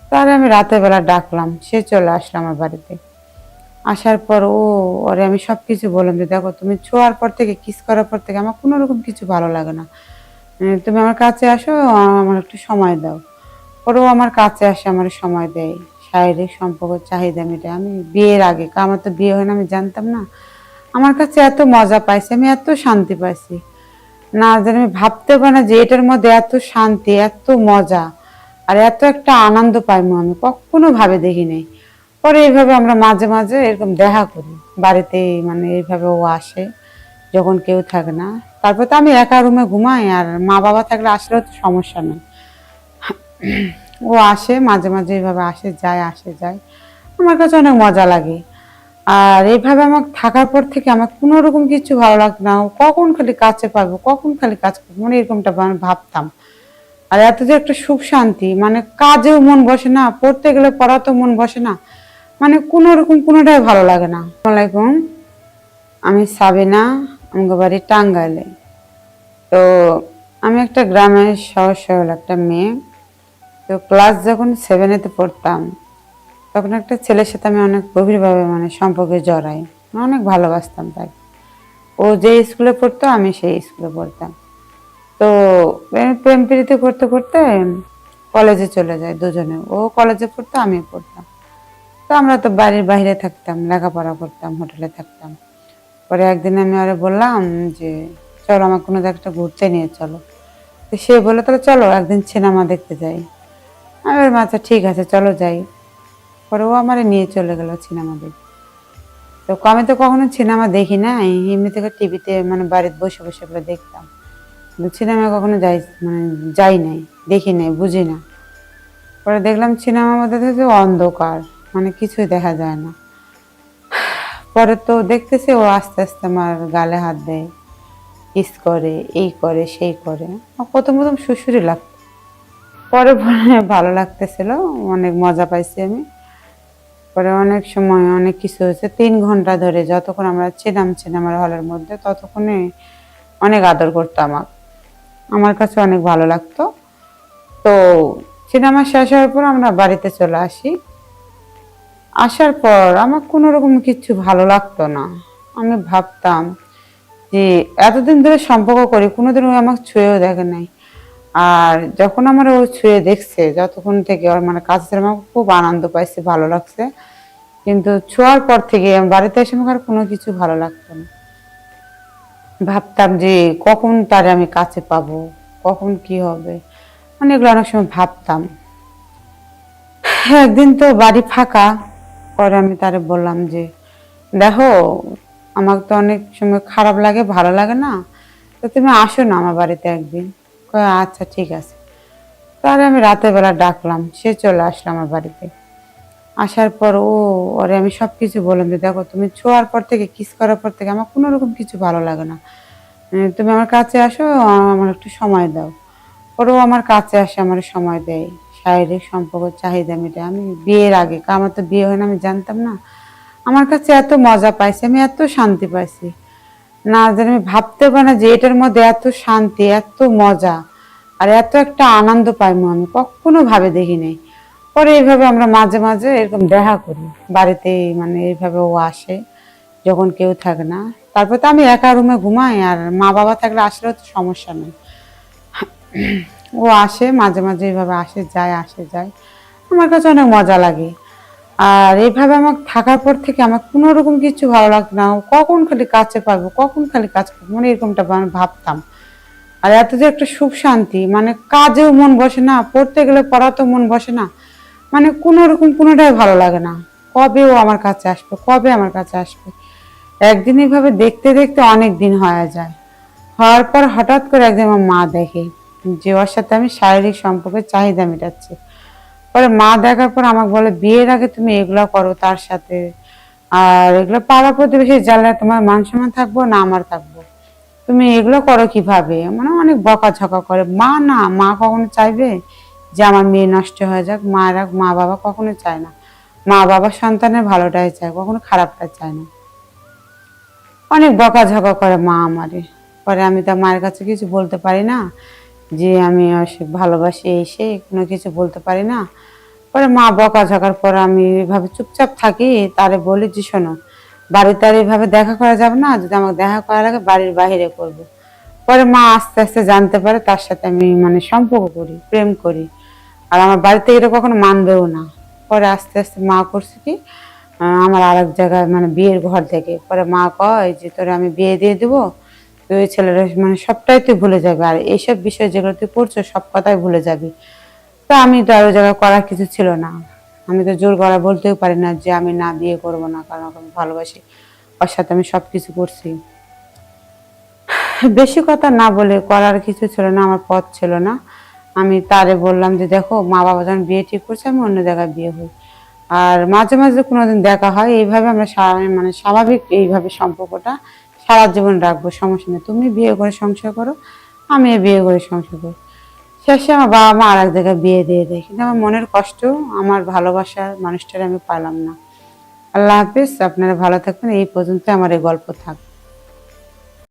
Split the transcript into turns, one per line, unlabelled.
তাহলে আমি রাতের বেলা ডাকলাম, সে চলে আসলো আমার বাড়িতে। আসার পর ওরে আমি সবকিছু বললাম যে দেখো, তুমি ছোঁয়ার পর থেকে, কিস করার পর থেকে আমার কোনো রকম কিছু ভালো লাগে না। তুমি আমার কাছে আসো, আমার একটু সময় দাও। ওরও আমার কাছে আসে, আমার সময় দেয়। শারীরিক সম্পর্ক চাহিদা মেটায়। আমি বিয়ের আগে, আমার তো বিয়ে হয় না, আমি জানতাম না। আমার কাছে এত মজা পাইছি, আমি এত শান্তি পাইছি, না জানি আমি ভাবতে পারি না যে এটার মধ্যে এত শান্তি, এত মজা আর এত একটা আনন্দ পাইমু আমি কখনো ভাবে দেখি নাই। পরে এইভাবে আমরা মাঝে মাঝে এরকম দেখা করি বাড়িতে, মানে এইভাবে ও আসে যখন কেউ থাকে না। তারপর তো আমি একা রুমে ঘুমাই, আর মা বাবা থাকলে আসলেও তো সমস্যা নেই। ও আসে মাঝে মাঝে, এইভাবে আসে যায় আসে যায়, আমার কাছে অনেক মজা লাগে। আর এইভাবে আমার থাকার পর থেকে আমার কোনো রকম কিছু ভালো লাগতো না। কখন খালি কাছে পাবো, কখন খালি কাজ করবো, মানে এরকমটা আমি ভাবতাম। আর এত যে একটা সুখ শান্তি, মানে কাজেও মন বসে না, পড়তে গেলে পড়াতেও মন বসে না, মানে কোনো রকম কোনোটাই ভালো লাগে না। আসসালামু আলাইকুম, আমি সাবিনা, আমার বাড়ি টাঙ্গাইলে। তো আমি একটা গ্রামের সহজ সরল একটা মেয়ে। তো ক্লাস যখন 7-এ পড়তাম, তখন একটা ছেলের সাথে আমি অনেক গভীরভাবে মানে সম্পর্কে জড়াই, অনেক ভালোবাসতাম তাকে। ও যে স্কুলে পড়তো আমি সেই স্কুলে পড়তাম। তো প্রেম প্রীতি করতে করতে কলেজে চলে যায় দুজনে, ও কলেজে পড়তো আমি পড়তাম। তো আমরা তো বাড়ির বাইরে থাকতাম, লেখাপড়া করতাম, হোটেলে থাকতাম। পরে একদিন আমি আরে বললাম যে চলো আমার কোনো একটা ঘুরতে নিয়ে চলো। তো সে বললো তাহলে চলো একদিন সিনেমা দেখতে যাই। আমি বললাম আচ্ছা ঠিক আছে চলো যাই। পরে ও আমার নিয়ে চলে গেল সিনেমা দেখতে। তো আমি তো কখনো সিনেমা দেখি না, এমনি থেকে টিভিতে মানে বাড়িতে বসে বসে এগুলো দেখতাম, কিন্তু সিনেমা কখনো মানে যাই নাই, দেখি নাই, বুঝি না। পরে দেখলাম সিনেমার মধ্যে থেকে অন্ধকার, মানে কিছুই দেখা যায় না। পরে তো দেখতেছি ও আস্তে আস্তে আমার গালে হাত দেয়, কিস করে, এই করে সেই করে। আমার প্রথম প্রথম সুসুরি লাগতো, পরে পরে ভালো লাগতেছিল, অনেক মজা পাইছি আমি। পরে অনেক সময় অনেক কিছু হয়েছে, 3 ঘন্টা ধরে যতক্ষণ আমরা ছিলাম সিনেমার হলের মধ্যে, ততক্ষণে অনেক আদর করতো আমাকে, আমার কাছে অনেক ভালো লাগতো। তো সিনেমা শেষ হওয়ার পর আমরা বাড়িতে চলে আসি। আসার পর আমার কোনো রকম কিছু ভালো লাগতো না। আমি ভাবতাম যে এতদিন ধরে সম্পর্ক করি, কোনোদিন ও আমাকে ছুঁয়েও দেখে নাই। আর যখন আমার ও ছুঁয়ে দেখছে, যতক্ষণ থেকে ওর মানে কাছে ছিল, আমার খুব আনন্দ পাইছে, ভালো লাগছে। কিন্তু ছোঁয়ার পর থেকে বাড়িতে এসে আমাকে আর কোনো কিছু ভালো লাগতো না। ভাবতাম যে কখন তারে আমি কাছে পাবো, কখন কি হবে, মানে এগুলো অনেক সময় ভাবতাম। একদিন তো বাড়ি ফাঁকা, পরে আমি তারে বললাম যে দেখো, আমার তো অনেক সময় খারাপ লাগে, ভালো লাগে না, তো তুমি আসো না আমার বাড়িতে একদিন। কয় আচ্ছা ঠিক আছে। তাহলে আমি রাতের বেলা ডাকলাম, সে চলে আসলো আমার বাড়িতে। আসার পর ওরে আমি সবকিছু বললাম যে দেখো, তুমি ছোঁয়ার পর থেকে, কিস করার পর থেকে আমার কোনো রকম কিছু ভালো লাগে না। তুমি আমার কাছে আসো, আমার একটু সময় দাও। ওরও আমার কাছে আসে, আমার সময় দেয়। শারীরিক সম্পর্ক চাহিদা মেটায়। আমি বিয়ের আগে, আমার তো বিয়ে হয় না, আমি জানতাম না। আমার কাছে এত মজা পাইছি, আমি এত শান্তি পাইছি, না জানি আমি ভাবতে পারি না যে এটার মধ্যে এত শান্তি, এত মজা আর এত একটা আনন্দ পাইমু আমি কখনো ভাবে দেখি নাই। পরে এইভাবে আমরা মাঝে মাঝে এরকম দেখা করি বাড়িতে, মানে এইভাবে ও আসে যখন কেউ থাকে না। তারপর তো আমি একা রুমে ঘুমাই, আর মা বাবা থাকলে আসলেও তো সমস্যা নেই। ও আসে মাঝে মাঝে, এইভাবে আসে যায় আসে যায়, আমার কাছে অনেক মজা লাগে। আর এইভাবে আমার থাকার পর থেকে আমার কোনো রকম কিছু ভালো লাগতো না। কখন খালি কাছে পাবো, কখন খালি কাজ করবো, মানে এরকমটা আমি ভাবতাম। আর এত যে একটা সুখ শান্তি, মানে কাজেও মন বসে না, পড়তে গেলে পড়াতেও মন বসে না, মানে কোনো রকম কোনোটাই ভালো লাগে না। কবে ও আমার কাছে আসবে, কবে আমার কাছে আসবে। একদিন এইভাবে দেখতে দেখতে অনেক দিন হয়ে যায়। হওয়ার পর হঠাৎ করে একদিন আমার মা দেখে যে ওর সাথে আমি শারীরিক সম্পর্কের চাহিদা মেটাচ্ছি। পরে মা দেখার পর আমাকে বলে, বিয়ের আগে তুমি এগুলা করো তার সাথে, আর এগুলো পাড়া প্রতিবেশী জানলে তোমার মান সম্মান থাকবো না আমার থাকবো, তুমি এগুলো করো কিভাবে, মানে অনেক বকাঝকা করে। মা না, মা কখনো চাইবে যে আমার মেয়ে নষ্ট হয়ে যাক? মা বাবা কখনো চায় না। মা বাবা সন্তানের ভালোটাই চায়, কখনো খারাপটা চায় না। অনেক বকাঝকা করে মা আমারে। পরে আমি তো মায়ের কাছে কিছু বলতে পারি না যে আমি ভালোবাসি, এই সেই কোনো কিছু বলতে পারি না। পরে মা বকাঝকার পর আমি এভাবে চুপচাপ থাকি। তারে বলি যে শোনো, বাড়িতে আর এভাবে দেখা করা যাবে না, যদি আমাকে দেখা করা লাগে বাড়ির বাইরে করব। পরে মা আস্তে আস্তে জানতে পারে তার সাথে আমি মানে সম্পর্ক করি, প্রেম করি। আর আমার বাড়িতে এটা কখনো মানবেও না। পরে আস্তে আস্তে মা করছে কি, আমার আর এক জায়গায় মানে বিয়ের ঘর থেকে পরে মা কয় যে তোরে আমি বিয়ে দিয়ে দিব, তুই ওই ছেলেরা মানে সবটাই তুই ভুলে যাবি, আর এইসব বিষয় যেগুলো তুই পড়ছো সব কথাই ভুলে যাবি। তা আমি তো আর ওই জায়গায় করার কিছু ছিল না। আমি তো জোর গলা বলতেও পারি না যে আমি না বিয়ে করব না, কারণ ওকে আমি ভালোবাসি, ওর সাথে আমি সবকিছু করছি। বেশি কথা না বলে করার কিছু ছিল না, আমার পথ ছিল না। আমি তারে বললাম যে দেখো, মা বাবা যখন বিয়ে ঠিক করছে আমি অন্য জায়গায় বিয়ে হই। আর মাঝে মাঝে কোনোদিন দেখা হয়, এইভাবে আমরা মানে স্বাভাবিক এইভাবে সম্পর্কটা সারা জীবন রাখবো, সমস্যা নেই। তুমি বিয়ে করে সংসার করো, আমি বিয়ে করে সংসার করি। শেষে আমার বাবা মা আর এক জায়গায় বিয়ে দিয়ে দেয়, কিন্তু আমার মনের কষ্ট, আমার ভালোবাসার মানুষটার আমি পাইলাম না। আল্লাহ হাফিজ, আপনারা ভালো থাকবেন। এই পর্যন্ত আমার এই গল্প থাক।